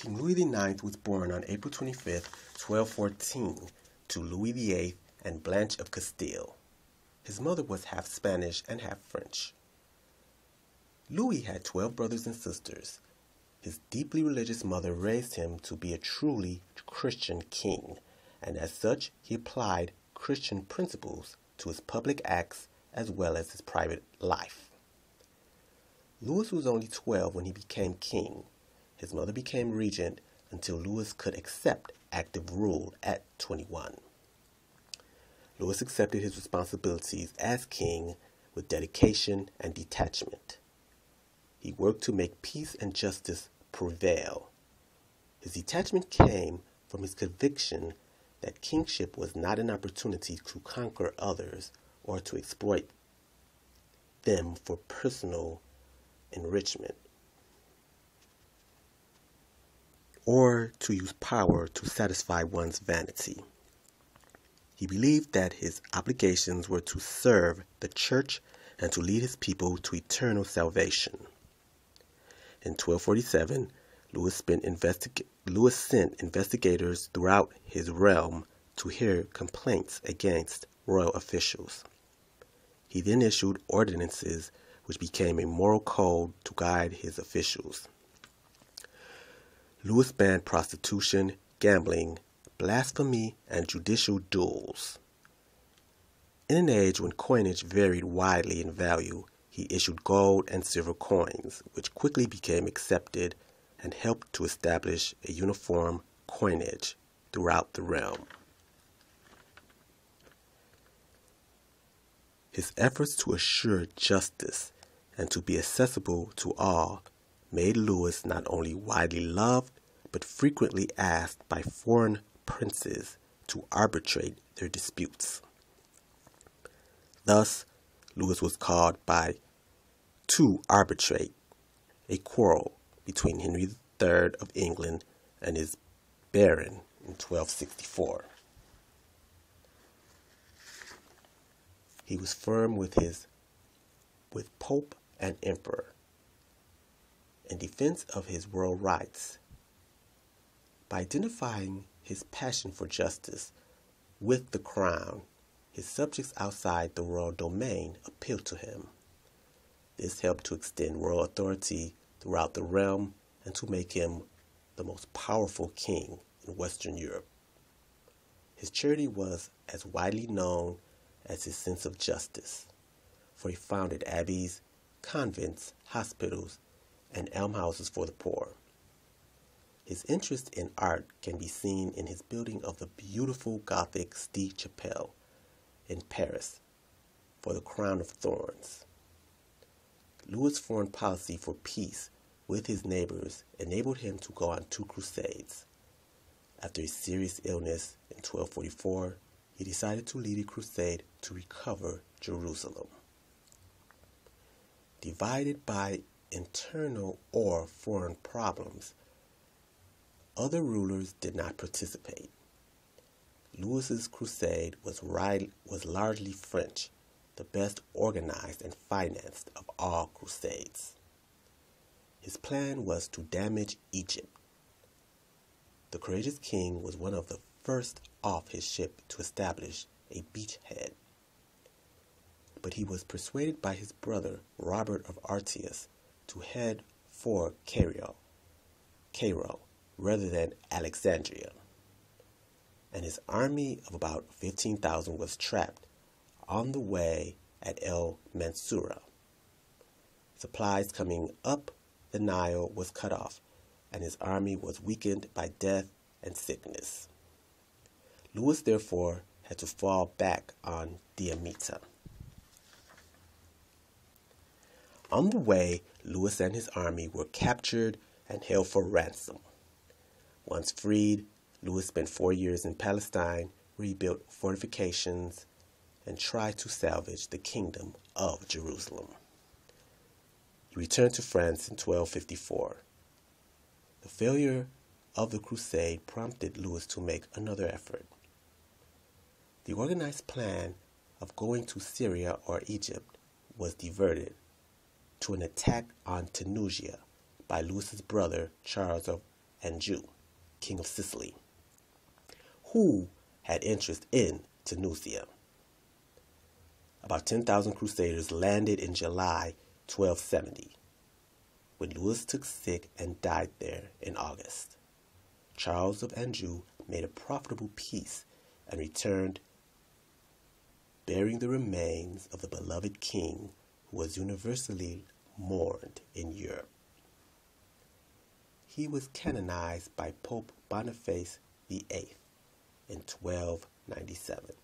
King Louis IX was born on April 25, 1214, to Louis VIII and Blanche of Castile. His mother was half Spanish and half French. Louis had 12 brothers and sisters. His deeply religious mother raised him to be a truly Christian king, and as such, he applied Christian principles to his public acts as well as his private life. Louis was only 12 when he became king. His mother became regent until Louis could accept active rule at 21. Louis accepted his responsibilities as king with dedication and detachment. He worked to make peace and justice prevail. His detachment came from his conviction that kingship was not an opportunity to conquer others or to exploit them for personal enrichment, or to use power to satisfy one's vanity. He believed that his obligations were to serve the church and to lead his people to eternal salvation. In 1247, Louis sent investigators throughout his realm to hear complaints against royal officials. He then issued ordinances which became a moral code to guide his officials. Louis banned prostitution, gambling, blasphemy, and judicial duels. In an age when coinage varied widely in value, he issued gold and silver coins, which quickly became accepted and helped to establish a uniform coinage throughout the realm. His efforts to assure justice and to be accessible to all made Louis not only widely loved, but frequently asked by foreign princes to arbitrate their disputes. Thus, Louis was called to arbitrate a quarrel between Henry III of England and his baron in 1264. He was firm with Pope and Emperor in defense of his royal rights. By identifying his passion for justice with the crown, his subjects outside the royal domain appealed to him. This helped to extend royal authority throughout the realm and to make him the most powerful king in Western Europe. His charity was as widely known as his sense of justice, for he founded abbeys, convents, hospitals, and almshouses for the poor. His interest in art can be seen in his building of the beautiful Gothic Chapelle in Paris for the Crown of Thorns. Louis' foreign policy for peace with his neighbors enabled him to go on 2 crusades. After a serious illness in 1244, he decided to lead a crusade to recover Jerusalem. Divided by internal or foreign problems, other rulers did not participate. Louis's crusade was largely French, the best organized and financed of all crusades. His plan was to damage Egypt. The courageous king was one of the first off his ship to establish a beachhead. But he was persuaded by his brother Robert of Artius to head for Cairo rather than Alexandria, and his army of about 15,000 was trapped on the way at El Mansoura. Supplies coming up the Nile was cut off, and his army was weakened by death and sickness. Louis therefore had to fall back on Damietta. On the way, Louis and his army were captured and held for ransom. Once freed, Louis spent 4 years in Palestine, where he built fortifications and tried to salvage the kingdom of Jerusalem. He returned to France in 1254. The failure of the crusade prompted Louis to make another effort. The organized plan of going to Syria or Egypt was diverted to an attack on Tunisia by Louis's brother Charles of Anjou, king of Sicily, who had interest in Tenusia. About 10,000 crusaders landed in July 1270, when Louis took sick and died there in August. Charles of Anjou made a profitable peace and returned, bearing the remains of the beloved king who was universally mourned in Europe. He was canonized by Pope Boniface VIII in 1297.